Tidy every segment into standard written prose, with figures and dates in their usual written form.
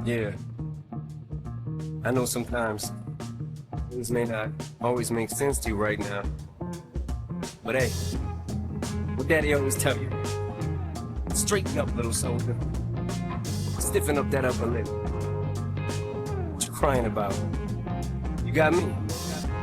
Yeah, I know sometimes things may not always make sense to you right now, but hey, what Daddy always tell you, straighten up, little soldier, stiffen up that upper lip. What you crying about? You got me.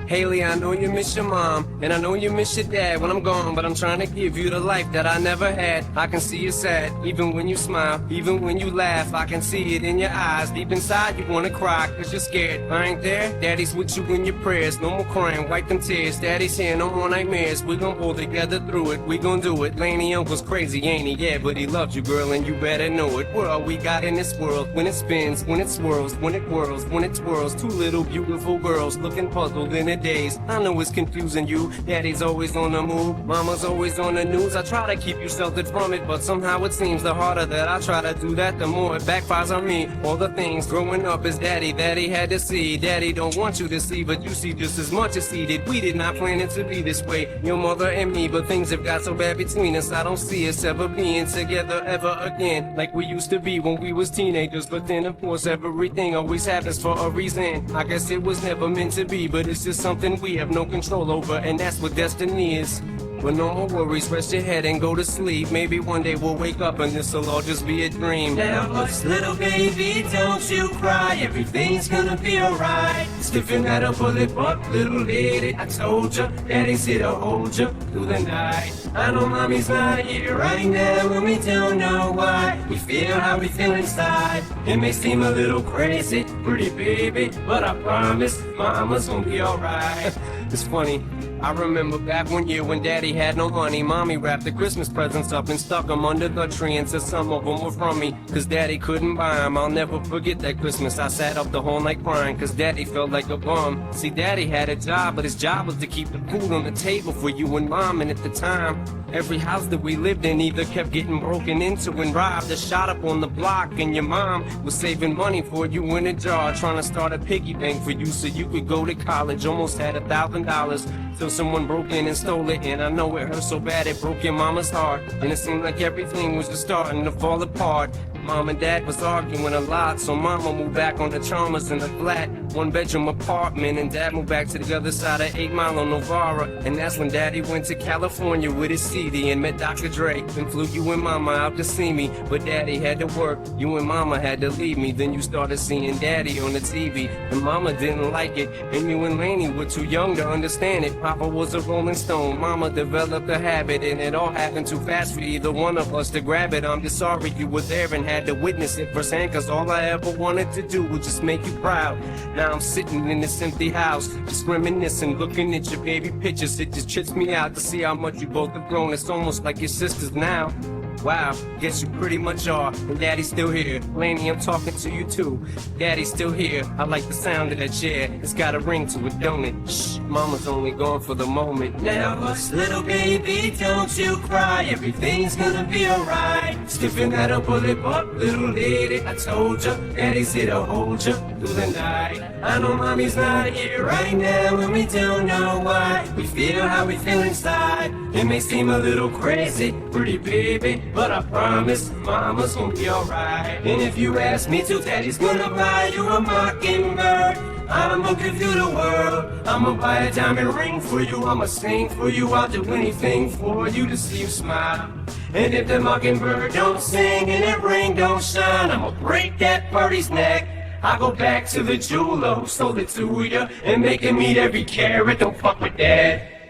Haley, I know you miss your mom, and I know you miss your dad when I'm gone, but I'm trying to give you the life that I never had. I can see you sad, even when you smile, even when you laugh, I can see it in your eyes. Deep inside you wanna cry, cause you're scared. I ain't there, Daddy's with you in your prayers. No more crying, wipe them tears. Daddy's here, no more nightmares. We gon' pull together through it, we gon' do it. Laney uncle's crazy, ain't he? Yeah, but he loves you, girl, and you better know it. We're all we got in this world, when it spins, when it swirls, when it whirls, when it twirls. Two little beautiful girls looking puzzled in days. I know it's confusing you. Daddy's always on the move, mama's always on the news. I try to keep you sheltered from it, but somehow it seems the harder that I try to do that, the more it backfires on me. All the things growing up as daddy that he had to see. Daddy don't want you to see, but you see just as much as he did. We did not plan it to be this way, your mother and me, but things have got so bad between us. I don't see us ever being together ever again, like we used to be when we was teenagers. But then of course everything always happens for a reason. I guess it was never meant to be, but it's just something we have no control over, and that's what destiny is. But no more worries, rest your head and go to sleep. Maybe one day we'll wake up and this'll all just be a dream. Now hush, little baby, don't you cry. Everything's gonna be alright. Stiffen that upper lip up, little lady. I told you, Daddy's here to hold you through the night. I know mommy's not here right now, and we don't know why. We feel how we feel inside. It may seem a little crazy, pretty baby, but I promise mama's gonna be alright. It's funny, I remember back one year when Daddy had no money. Mommy wrapped the Christmas presents up and stuck them under the tree and said some of them were from me, cause Daddy couldn't buy them. I'll never forget that Christmas. I sat up the whole night crying cause Daddy felt like a bum. See, Daddy had a job, but his job was to keep the food on the table for you and Mom. And at the time, every house that we lived in either kept getting broken into and robbed or shot up on the block. And your mom was saving money for you in a jar, trying to start a piggy bank for you so you could go to college. Almost had $1,000 till someone broke in and stole it. And I know it hurt so bad it broke your mama's heart, and it seemed like everything was just starting to fall apart. Mom and Dad was arguing a lot, so Mama moved back on the Chalmers in a flat, one-bedroom apartment, and Dad moved back to the other side of 8 Mile on Novara. And that's when Daddy went to California with his CD and met Dr. Dre, and flew you and Mama out to see me. But Daddy had to work, you and Mama had to leave me. Then you started seeing Daddy on the TV, and Mama didn't like it, and you and Laney were too young to understand it. Papa was a Rolling Stone, Mama developed a habit, and it all happened too fast for either one of us to grab it. I'm just sorry you were there and had to witness it firsthand, cause all I ever wanted to do was just make you proud. Now I'm sitting in this empty house, just reminiscing, looking at your baby pictures. It just trips me out to see how much you both have grown. It's almost like your sisters now. Wow, guess you pretty much are. And Daddy's still here. Laney, I'm talking to you too. Daddy's still here. I like the sound of that chair. It's got a ring to it, don't it? Shh, Mama's only gone for the moment. Now hush, little baby, don't you cry. Everything's gonna be alright. Stiffen that upper lip up, little lady. I told you, Daddy's here to hold you through the night. I know mommy's not here right now, and we don't know why. We feel how we feel inside. It may seem a little crazy, pretty baby, but I promise mama's gonna be alright. And if you ask me to, Daddy's gonna buy you a Mockingbird. I'ma give you the world. I'ma buy a diamond ring for you. I'ma sing for you. I'll do anything for you to see you smile. And if the Mockingbird don't sing and that ring don't shine, I'ma break that birdie's neck. I go back to the jeweler who sold it to you and make him eat every carat. Don't fuck with that.